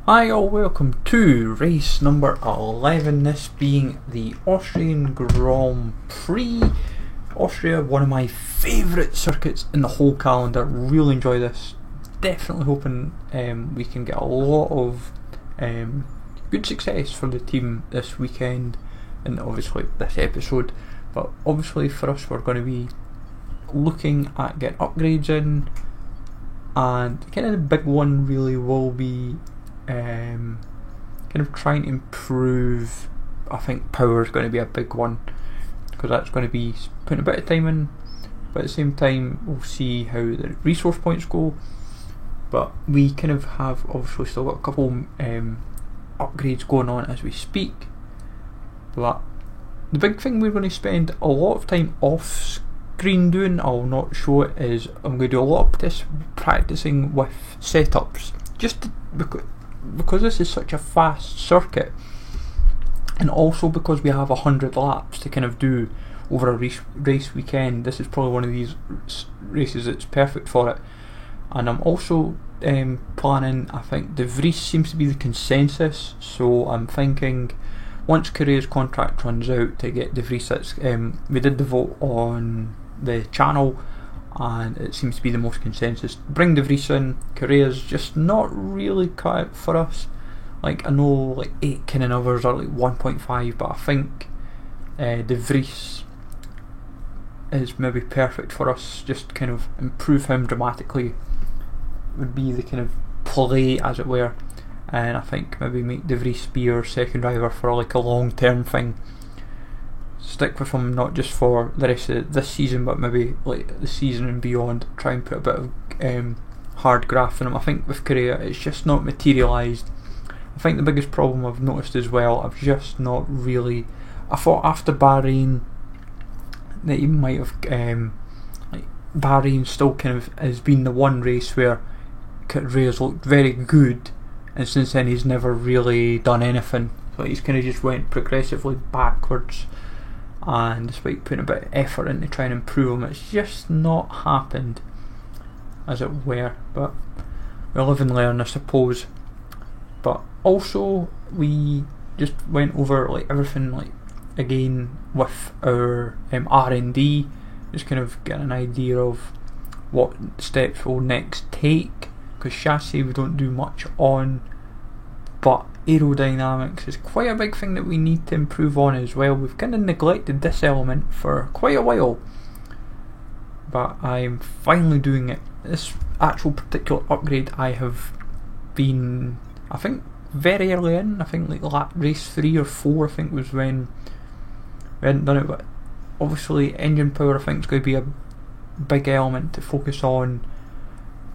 Hi all, welcome to race number 11, this being the Austrian Grand Prix. Austria, one of my favourite circuits in the whole calendar, really enjoy this. Definitely hoping we can get a lot of good success for the team this weekend and obviously this episode. But obviously for us we're going to be looking at getting upgrades in, and kind of the big one really will be kind of trying to improve. I think power is going to be a big one because that's going to be putting a bit of time in, but at the same time we'll see how the resource points go. But we kind of have obviously still got a couple upgrades going on as we speak, but the big thing we're going to spend a lot of time off screen doing, I'll not show it, is I'm going to do a lot of this practicing with setups, just because this is such a fast circuit, and also because we have 100 laps to kind of do over a race weekend. This is probably one of these races that's perfect for it. And I'm also planning, I think De Vries seems to be the consensus, so I'm thinking once Correa's contract runs out to get De Vries. We did the vote on the channel and it seems to be the most consensus. Bring De Vries in. Correa's just not really cut out for us. Like, I know like 8 kind of others are like 1.5, but I think De Vries is maybe perfect for us. Just kind of improve him dramatically would be the kind of play, as it were, and I think maybe make De Vries be our second driver for like a long term thing. Stick with him not just for the rest of this season, but maybe like the season and beyond. Try and put a bit of hard graft in him. I think with Correa it's just not materialised. I think the biggest problem I've noticed as well, I've just not really. I thought after Bahrain that he might have like Bahrain still kind of has been the one race where Correa's looked very good, and since then he's never really done anything. So he's kind of just went progressively backwards, and despite putting a bit of effort into trying to improve him, it's just not happened, as it were. But we live and learn, I suppose. But also we just went over like everything, like again with our R&D, just kind of get an idea of what steps we'll next take, because chassis we don't do much on, but aerodynamics is quite a big thing that we need to improve on as well. We've kind of neglected this element for quite a while, but I'm finally doing it. This actual particular upgrade I have been, I think, very early in. I think like race 3 or 4 I think was when we hadn't done it, but obviously engine power I think is going to be a big element to focus on,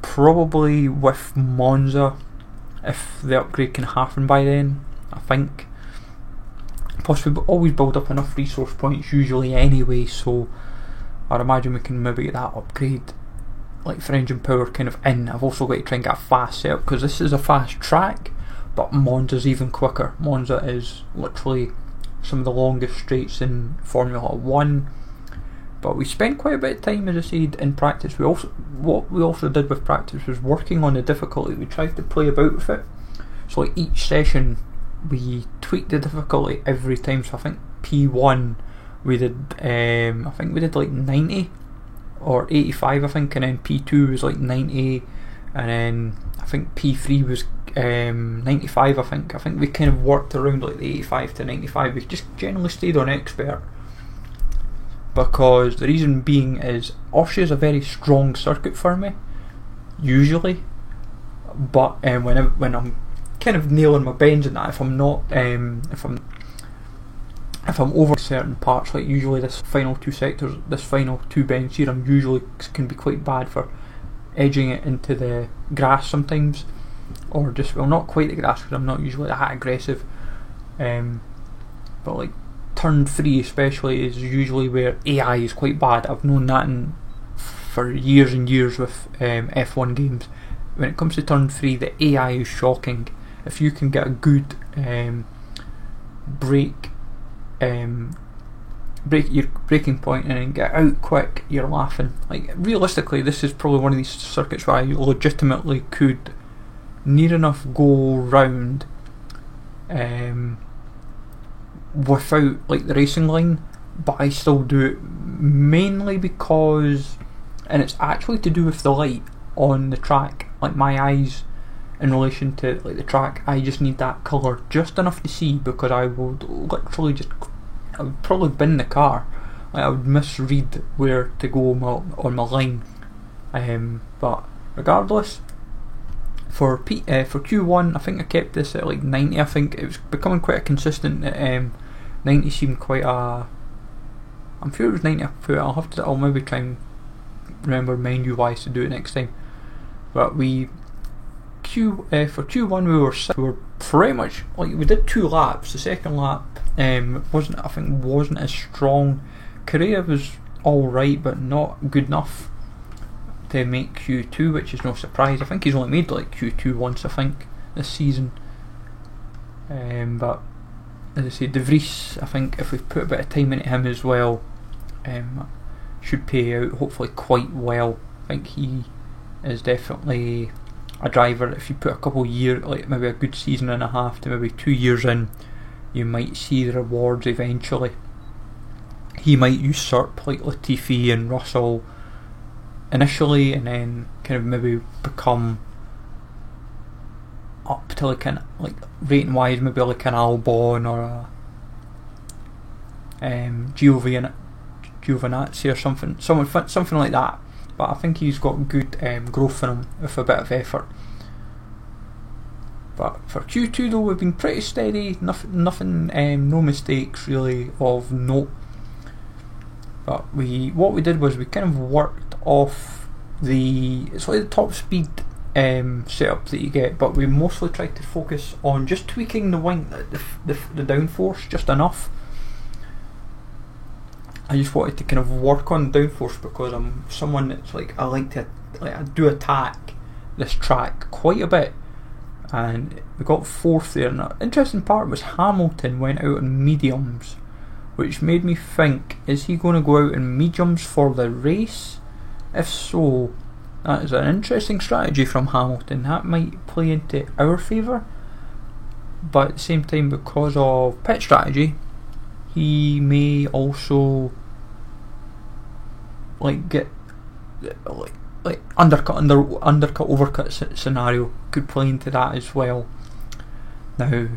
probably with Monza, if the upgrade can happen by then. I think possibly always build up enough resource points usually anyway, so I'd imagine we can maybe get that upgrade like for engine power kind of in. I've also got to try and get a fast setup because this is a fast track, but Monza's even quicker. Monza is literally some of the longest straights in Formula 1. But we spent quite a bit of time, as I said, in practice. What we also did with practice was working on the difficulty. We tried to play about with it. So like each session we tweaked the difficulty every time. So I think P1 we did I think we did like 90 or 85 I think, and then P2 was like 90, and then I think P3 was 95 I think. I think we kind of worked around like the 85 to 95. We just generally stayed on expert, because the reason being is Austria is a very strong circuit for me usually, but when I'm kind of nailing my bends and that, if I'm not if I'm over certain parts, like usually this final 2 sectors, this final 2 bends here, I'm usually can be quite bad for edging it into the grass sometimes, or just, well, not quite the grass because I'm not usually that aggressive, but like turn 3 especially is usually where AI is quite bad. I've known that for years and years with F1 games. When it comes to turn 3, the AI is shocking. If you can get a good break your breaking point and then get out quick, you're laughing. Like realistically, this is probably one of these circuits where I legitimately could near enough go round without like the racing line, but I still do it mainly because, and it's actually to do with the light on the track. Like my eyes in relation to like the track, I just need that colour just enough to see, because I would literally I would probably bin the car. Like I would misread where to go on my line. But regardless, for Q1, I think I kept this at like 90. I think it was becoming quite a consistent. 90 seemed quite a. I'm sure it was 90 I put. I'll maybe try and remember mind you wise to do it next time. But for Q1 we were pretty much like, we did 2 laps. The second lap wasn't as strong. Correa was alright, but not good enough to make Q2, which is no surprise. I think he's only made like Q2 once, I think, this season. But as I say, De Vries, I think if we put a bit of time into him as well, should pay out hopefully quite well. I think he is definitely a driver. If you put a couple of years, like maybe a good season and a half to maybe 2 years in, you might see the rewards eventually. He might usurp like Latifi and Russell initially, and then kind of maybe become up to like an, like rating wise, maybe like an Albon or a Giovinazzi or something like that. But I think he's got good growth in him with a bit of effort. But for Q2 though, we've been pretty steady. Nothing, no mistakes really of note. But what we did was we kind of worked off it's like the top speed setup that you get, but we mostly tried to focus on just tweaking the wing, the downforce just enough. I just wanted to kind of work on downforce because I'm someone that's like, I do attack this track quite a bit, and we got 4th there. And the interesting part was Hamilton went out on mediums, which made me think, is he going to go out in mediums for the race? If so, that is an interesting strategy from Hamilton. That might play into our favour, but at the same time, because of pit strategy, he may also like get like undercut overcut scenario could play into that as well. Now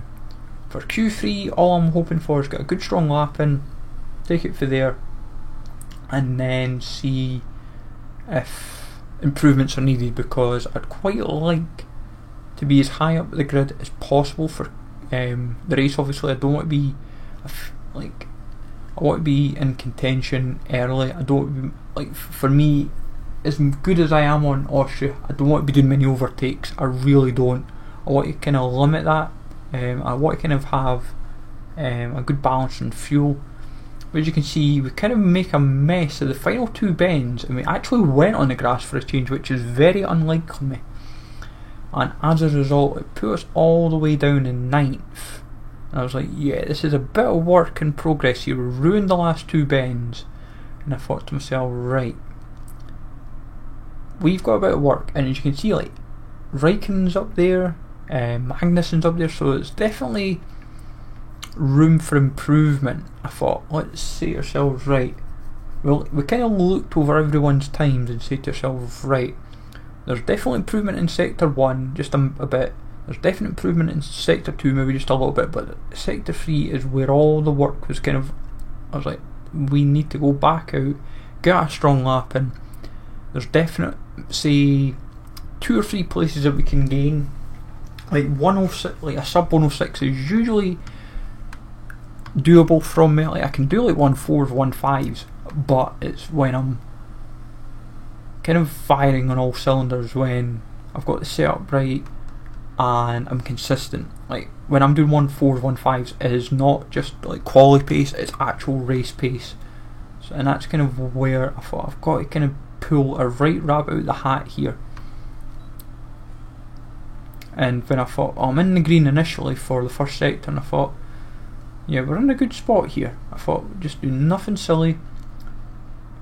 for Q3, all I'm hoping for is get a good strong lap in, take it for there, and then see if improvements are needed, because I'd quite like to be as high up the grid as possible for the race. Obviously I don't want to be I want to be in contention early. I don't like, for me, as good as I am on Austria, I don't want to be doing many overtakes. I really don't. I want to kind of limit that. I want to kind of have a good balance in fuel. But as you can see, we kind of make a mess of the final 2 bends, and we actually went on the grass for a change, which is very unlike me. And as a result, it put us all the way down in 9th. And I was like, yeah, this is a bit of work in progress here. We ruined the last 2 bends. And I thought to myself, right, we've got a bit of work. And as you can see, like, Raikkonen's up there, Magnussen's up there, so it's definitely room for improvement. I thought, let's say to ourselves, right, well, we kind of looked over everyone's times and said to ourselves, right, there's definitely improvement in Sector 1, just a bit. There's definite improvement in Sector 2, maybe just a little bit, but Sector 3 is where all the work was kind of, I was like, we need to go back out, get a strong lap in. There's definite, say, 2 or 3 places that we can gain. Like 106, like a sub 106 is usually doable from me. Like I can do like 1.4s, 1.5s, but it's when I'm kind of firing on all cylinders, when I've got the setup right and I'm consistent. Like when I'm doing 1.4s, 1.5s, it is not just like quality pace, it's actual race pace. So, and that's kind of where I thought I've got to kind of pull a right rabbit out the hat here. And when I thought, I'm in the green initially for the first sector, and I thought, yeah, we're in a good spot here. I thought, just do nothing silly.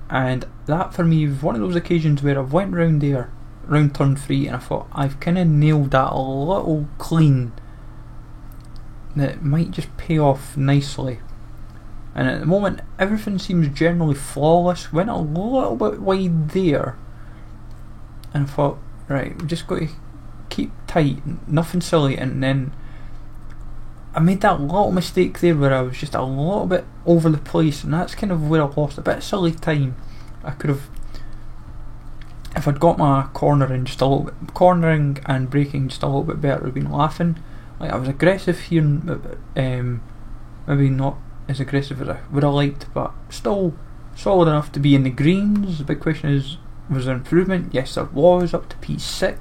And that for me was one of those occasions where I went round there round turn 3, and I thought I've kind of nailed that a little clean that might just pay off nicely. And at the moment everything seems generally flawless. Went a little bit wide there, and I thought, right, we've just got to keep tight, nothing silly. And then I made that little mistake there where I was just a little bit over the place, and that's kind of where I lost a bit of silly time. I could have, if I'd got my cornering just a little bit, cornering and braking just a little bit better, I'd been laughing. Like, I was aggressive here, maybe not as aggressive as I would have liked, but still solid enough to be in the greens. The big question is, was there improvement? Yes, there was, up to P6,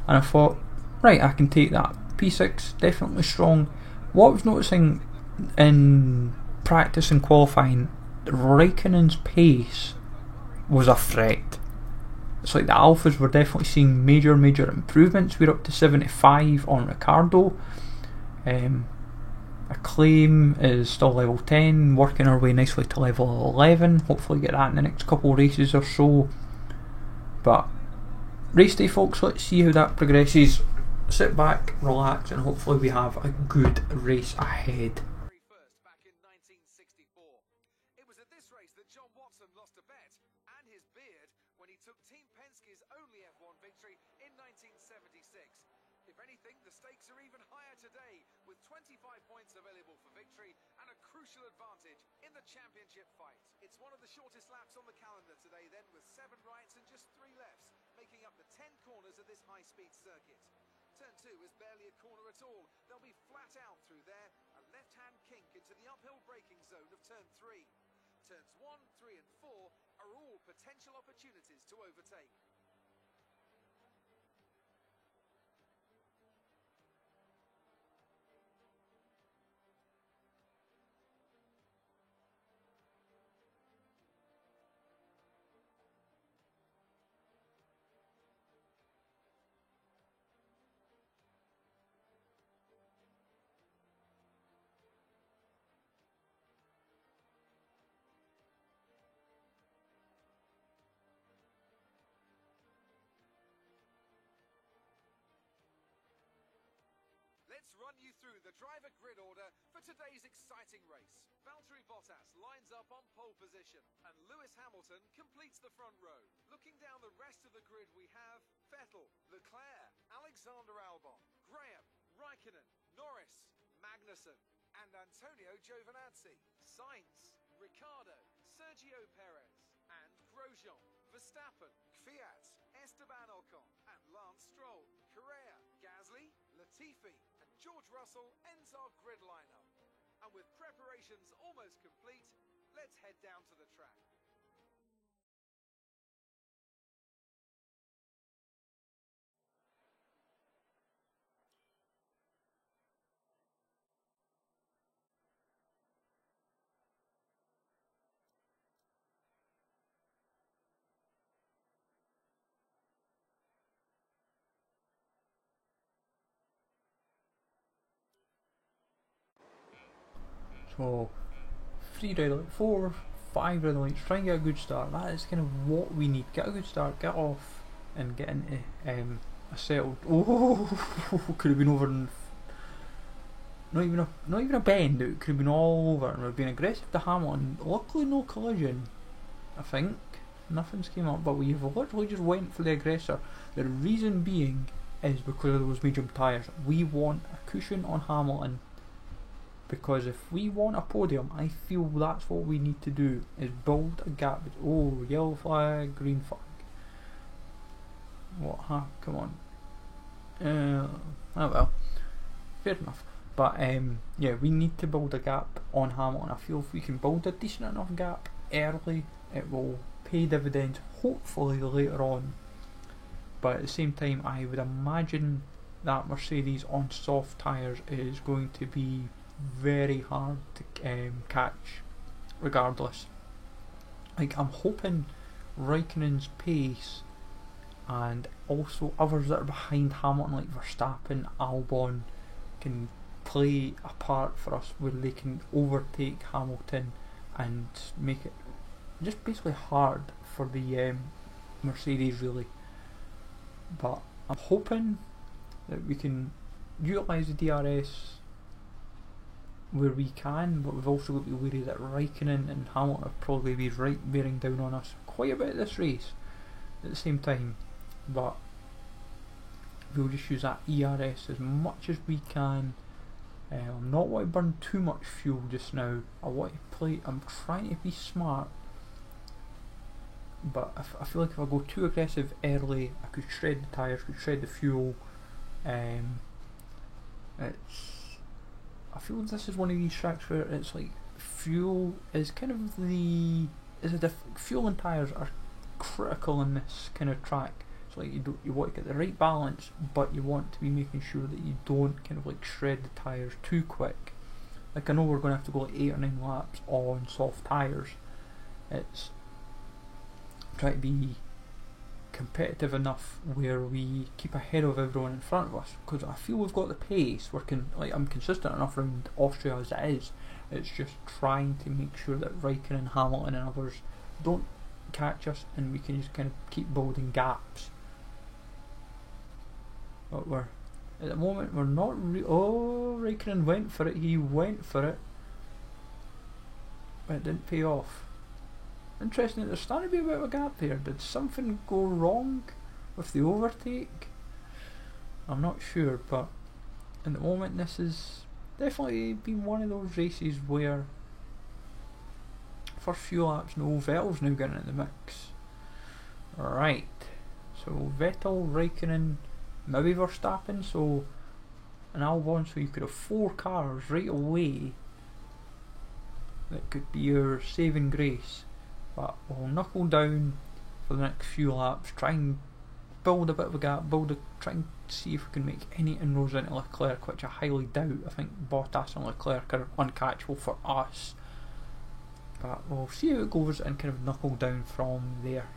and I thought, right, I can take that. P6, definitely strong. What I was noticing in practice and qualifying, Raikkonen's pace was a threat. It's like the Alphas were definitely seeing major improvements. We're up to 75 on Ricciardo. Acclaim is still level 10, working our way nicely to level 11. Hopefully get that in the next couple of races or so. But race day, folks, let's see how that progresses. Sit back, relax, and hopefully we have a good race ahead. Back in 1964. It was at this race that John Watson lost a bet and his beard when he took Team Penske's only F1 victory in 1976. If anything, the stakes are even higher today, with 25 points available for victory and a crucial advantage in the championship fight. It's one of the shortest laps on the calendar today then, with 7 rights and just 3 lefts, making up the 10 corners of this high-speed circuit. Turn 2 is barely a corner at all. They'll be flat out through there, a left-hand kink into the uphill braking zone of turn 3. Turns 1, 3 and 4 are all potential opportunities to overtake. Let's run you through the driver grid order for today's exciting race. Valtteri Bottas lines up on pole position, and Lewis Hamilton completes the front row. Looking down the rest of the grid, we have Vettel, Leclerc, Alexander Albon, Graham, Raikkonen, Norris, Magnussen, and Antonio Giovinazzi. Sainz, Ricciardo, Sergio Perez, and Grosjean, Verstappen, Kvyat, Esteban Ocon, and Lance Stroll. Correa, Gasly, Latifi, and George Russell ends our grid lineup. And with preparations almost complete, let's head down to the track. So 3 red lights, 4, 5 red lights, try and get a good start. That is kind of what we need. Get a good start, get off, and get into a settled. Oh, could have been over in not even a bend. It could have been all over, and we've been aggressive to Hamilton. Luckily, no collision. I think nothing's came up, but we've literally just went for the aggressor. The reason being is because of those medium tyres. We want a cushion on Hamilton. Because if we want a podium, I feel that's what we need to do, is build a gap. Oh, yellow flag, green flag. What? Come on. Oh well, fair enough. But yeah, we need to build a gap on Hamilton. I feel if we can build a decent enough gap early, it will pay dividends, hopefully later on. But at the same time, I would imagine that Mercedes on soft tyres is going to be very hard to catch regardless. Like, I'm hoping Raikkonen's pace and also others that are behind Hamilton, like Verstappen, Albon, can play a part for us where they can overtake Hamilton and make it just basically hard for the Mercedes, really. but I'm hoping that we can utilise the DRS where we can, but we've also got to be wary that Raikkonen and Hamilton will probably be bearing down on us quite a bit this race at the same time, but we'll just use that ERS as much as we can. I'm not want to burn too much fuel just now. I'm trying to be smart, but I feel like if I go too aggressive early, I could shred the tyres, could shred the fuel. I feel this is one of these tracks where it's like fuel is kind of fuel and tyres are critical in this kind of track. So like you want to get the right balance, but you want to be making sure that you don't kind of like shred the tyres too quick. Like I know we're going to have to go like 8 or 9 laps on soft tyres. It's try to be competitive enough where we keep ahead of everyone in front of us, because I feel we've got the pace. I'm consistent enough around Austria as it is. It's just trying to make sure that Raikkonen, Hamilton and others don't catch us, and we can just kind of keep building gaps. But at the moment we're not Raikkonen went for it, he went for it, but it didn't pay off. Interesting, there's starting to be a bit of a gap there. Did something go wrong with the overtake? I'm not sure, but at the moment this has definitely been one of those races where first few laps, Vettel's now getting in the mix. Right, so Vettel, Raikkonen, maybe Verstappen, so an Albon, so you could have 4 cars right away that could be your saving grace. But we'll knuckle down for the next few laps, try and build a bit of a gap, try and see if we can make any inroads into Leclerc, which I highly doubt. I think Bottas and Leclerc are uncatchable for us, but we'll see how it goes and kind of knuckle down from there.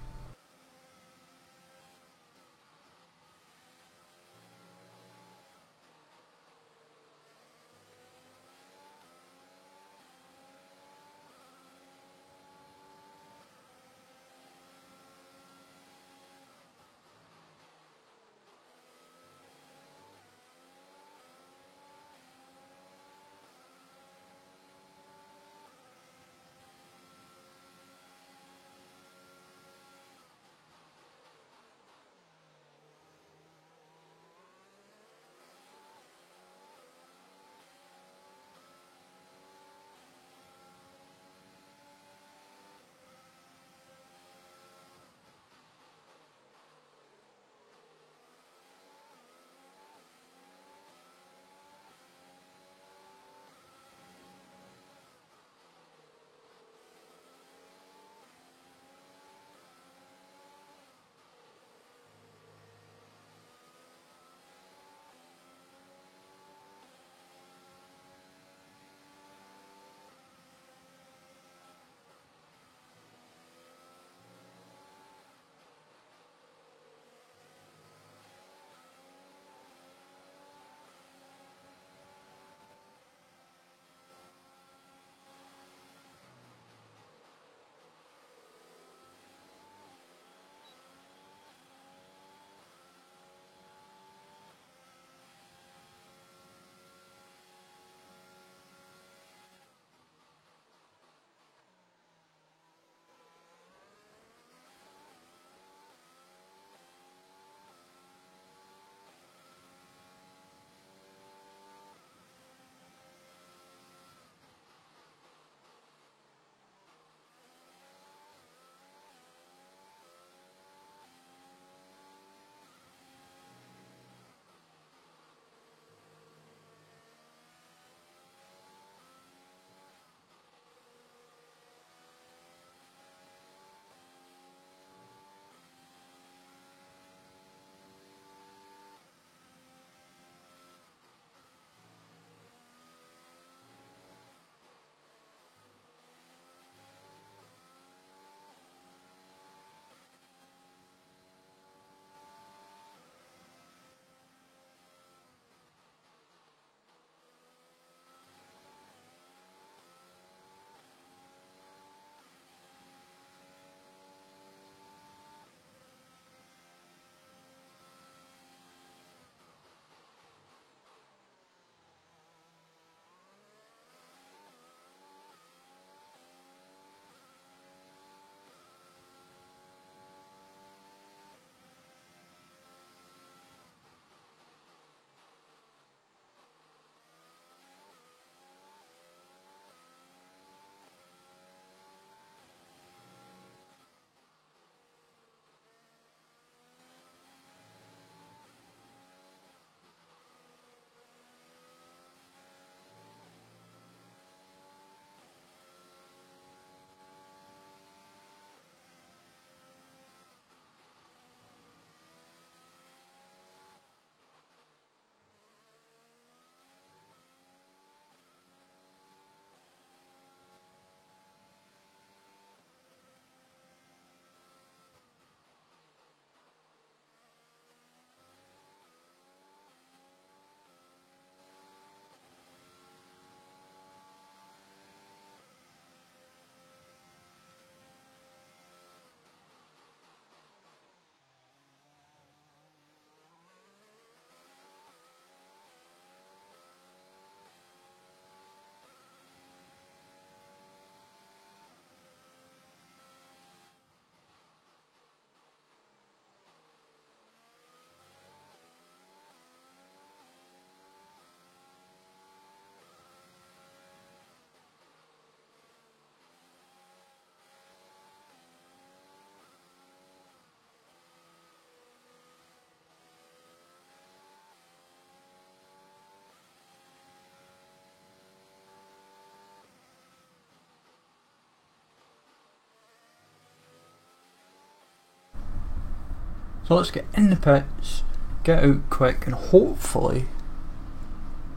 So let's get in the pits, get out quick, and hopefully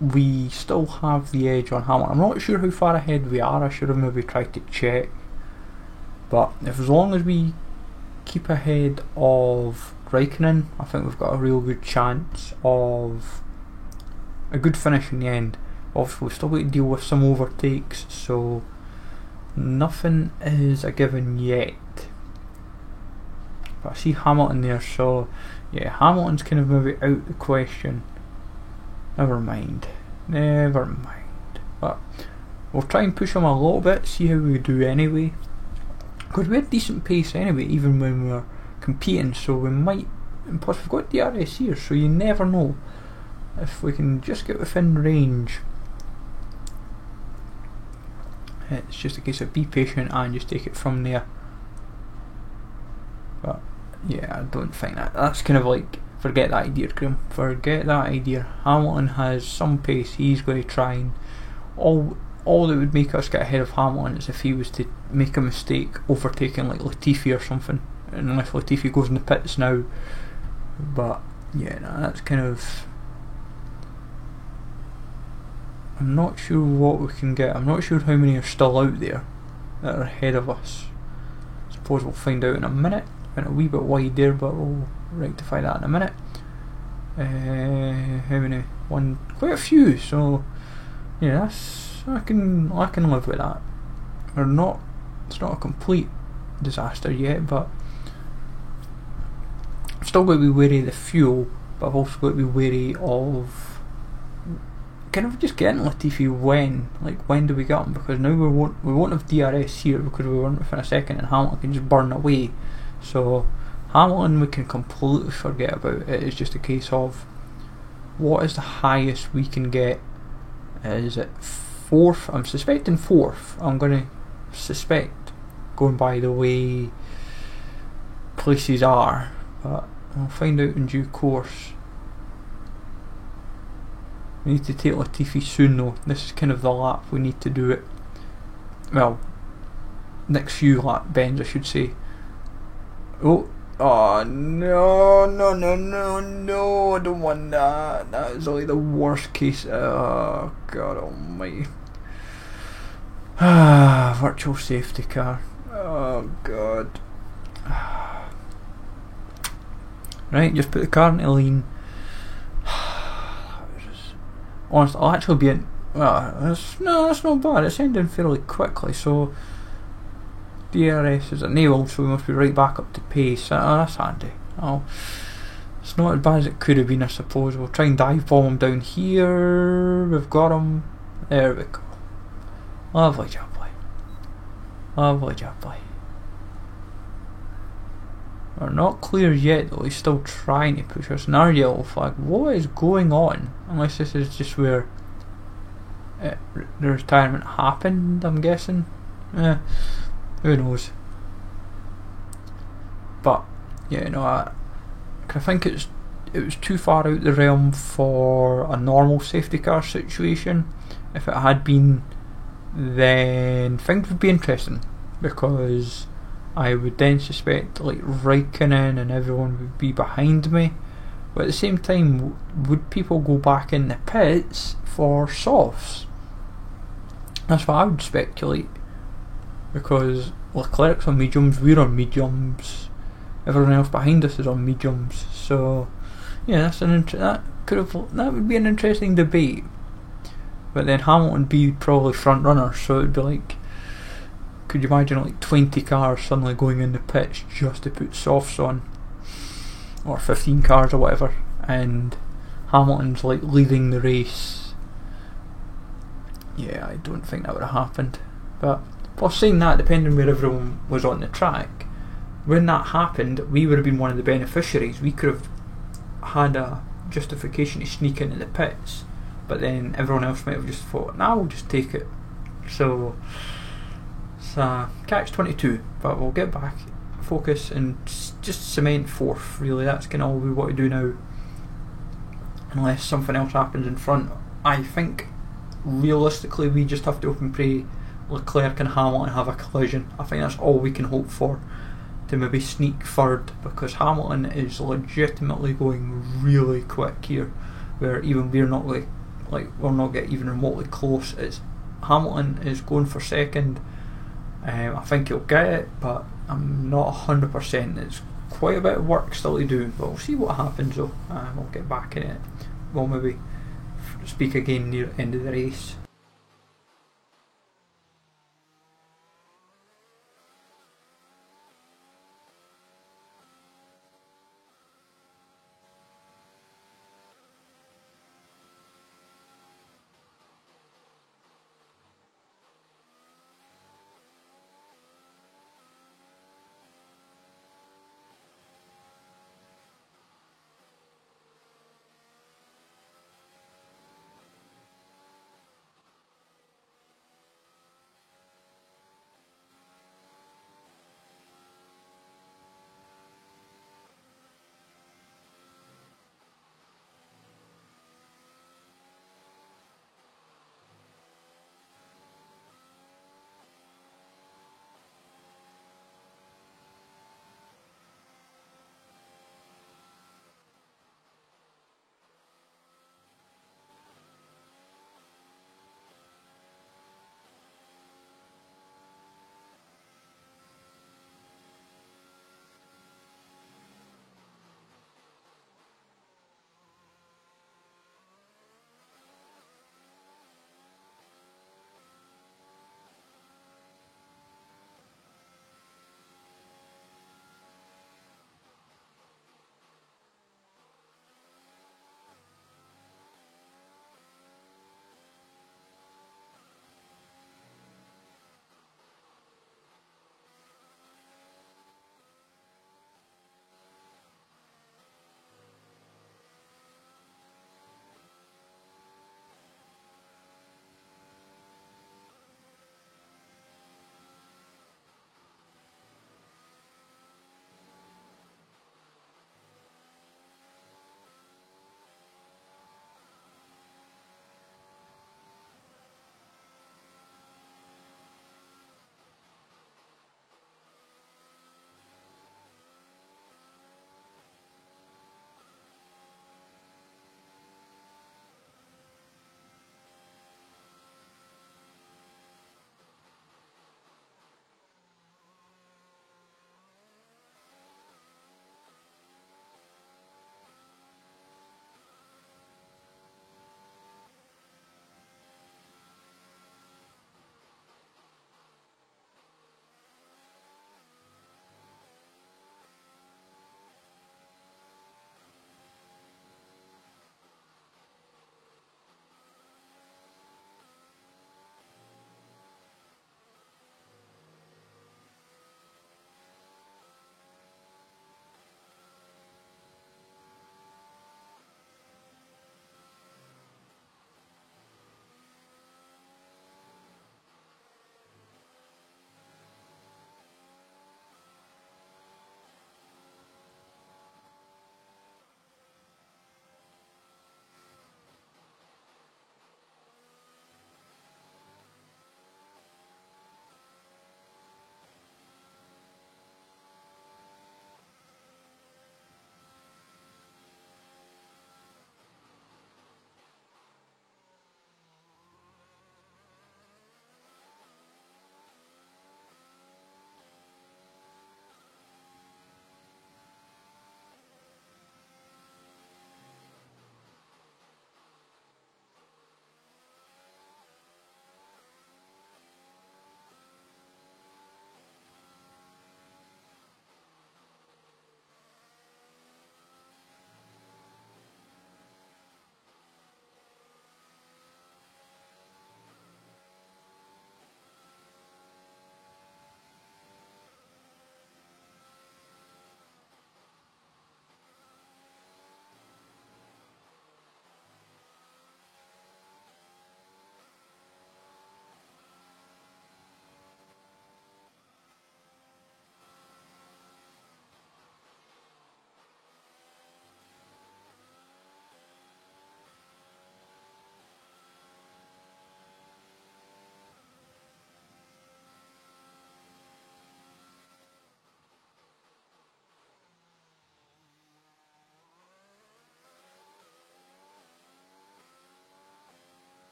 we still have the edge on Hamilton. I'm not sure how far ahead we are. I should have maybe tried to check. But if as long as we keep ahead of Raikkonen, I think we've got a real good chance of a good finish in the end. Obviously we've still got to deal with some overtakes, so nothing is a given yet. But I see Hamilton there, so yeah, Hamilton's kind of maybe out the question. Never mind. But we'll try and push him a little bit, see how we do anyway. Because we had decent pace anyway, even when we were competing, so we might. And plus, we've got DRS here, so you never know. If we can just get within range, it's just a case of be patient and just take it from there. But yeah, I don't think that's kind of like, forget that idea, Graham. Forget that idea. Hamilton has some pace. He's going to try, and all that would make us get ahead of Hamilton is if he was to make a mistake overtaking like Latifi or something. Unless Latifi goes in the pits now. But yeah, no, that's kind of. I'm not sure what we can get. I'm not sure how many are still out there that are ahead of us. Suppose we'll find out in a minute. Went a wee bit wide there, but we'll rectify that in a minute. How many? Quite a few. So yeah, I can live with that. It's not a complete disaster yet, but I've still got to be wary of the fuel. But I've also got to be wary of kind of just getting Latifi when do we get him, because now we won't have DRS here because we weren't within a second, and Hamilton can just burn away. So Hamilton we can completely forget about. It is just a case of what is the highest we can get. Is it 4th? I'm suspecting 4th. I'm going to suspect, going by the way places are, but I'll find out in due course. We need to take Latifi soon though. This is kind of the lap we need to do it. Well, next few lap bends I should say. Oh no, I don't want that. That is like the worst case. Oh God almighty. Virtual safety car. Oh God. Right, just put the car into lean. Honestly, I'll actually be in. Well, that's not bad. It's ending fairly quickly, so DRS is enabled, so we must be right back up to pace. That's handy. Oh, it's not as bad as it could have been, I suppose. We'll try and dive bomb him down here. We've got him. There we go. Lovely jubbly. We're not clear yet though, he's still trying to push us. Another yellow flag. What is going on? Unless this is just where the retirement happened, I'm guessing. Who knows? But yeah, no, I think it was too far out the realm for a normal safety car situation. If it had been, then things would be interesting, because I would then suspect like Raikkonen and everyone would be behind me. But at the same time, would people go back in the pits for softs? That's what I would speculate. Because Leclerc's on mediums, we're on mediums, everyone else behind us is on mediums. So yeah, that would be an interesting debate. But then Hamilton would be probably front runner, so it'd be like, could you imagine like 20 cars suddenly going in the pits just to put softs on, or 15 cars or whatever, and Hamilton's like leading the race? Yeah, I don't think that would have happened. But plus, saying that, depending where everyone was on the track, when that happened, we would have been one of the beneficiaries. We could have had a justification to sneak into the pits, but then everyone else might have just thought, nah, we'll just take it. So catch-22, but we'll get back, focus, and just cement 4th. Really, that's kind of all we want to do now, unless something else happens in front. I think realistically we just have to hope and pray Leclerc and Hamilton have a collision. I think that's all we can hope for. to maybe sneak third, because Hamilton is legitimately going really quick here, where even we're not we're not getting even remotely close. It's Hamilton is going for second. I think he'll get it, but I'm not 100%. It's quite a bit of work still to do, but we'll see what happens though. We'll get back in it. We'll maybe speak again near the end of the race.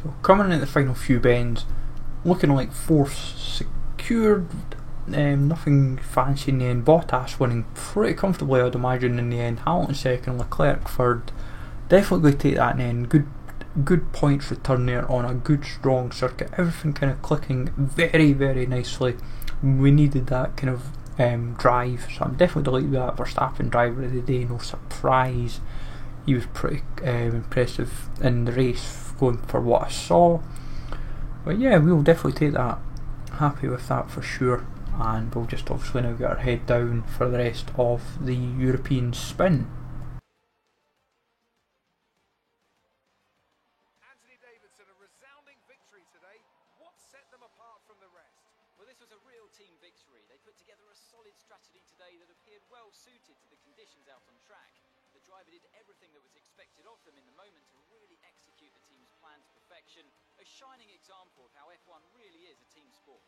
So coming in at the final few bends, looking like fourth secured, nothing fancy in the end. Bottas winning pretty comfortably, I'd imagine, in the end. Hamilton second, Leclerc third. Definitely going to take that in the end. Good points return there on a good strong circuit. Everything kind of clicking very, very nicely. We needed that kind of drive, so I'm definitely delighted with that. Verstappen driver of the day, no surprise. He was pretty impressive in the race, going for what I saw. But yeah, we'll definitely take that. Happy with that for sure. And we'll just obviously now get our head down for the rest of the European spin. Anthony Davidson, a resounding victory today. What set them apart from the rest? Well, this was a real team victory. They put together a solid strategy today that appeared well suited to the conditions out on track. The driver did everything that was expected of them in the moment to really execute the team's plan to perfection. A shining example of how F1 really is a team sport.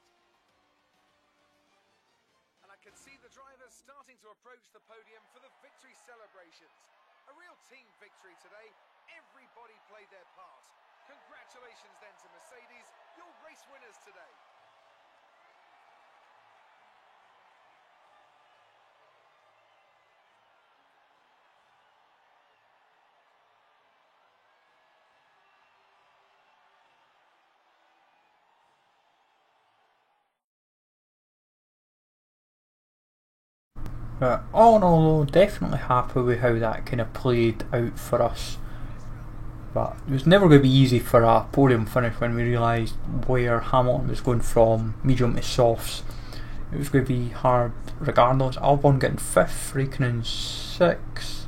And I can see the drivers starting to approach the podium for the victory celebrations. A real team victory today. Everybody played their part. Congratulations then to Mercedes, your race winners today. But all in all, definitely happy with how that kind of played out for us. But it was never going to be easy for a podium finish when we realised where Hamilton was going from medium to softs. It was going to be hard regardless. Albon getting 5th, Raikkonen 6th.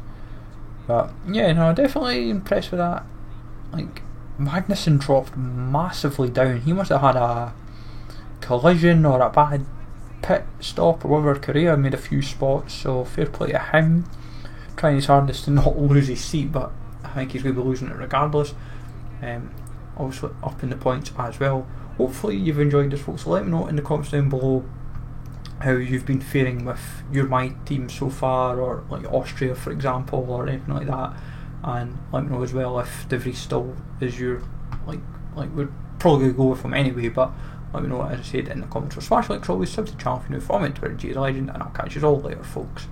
But yeah, no, definitely impressed with that. Like, Magnussen dropped massively down. He must have had a collision or a bad pit stop or whatever. Korea made a few spots, so fair play to him. Trying his hardest to not lose his seat, but I think he's going to be losing it regardless. Obviously up in the points as well. Hopefully you've enjoyed this, folks. Let me know in the comments down below how you've been faring with your my team so far, or like Austria for example, or anything like that. And let me know as well if De Vries still is your like we're probably going to go with him anyway, but let me know, as I said, in the comments. So smash like always, sub to the channel if you're new, follow me on Twitter, G the Legend, and I'll catch you all later, folks.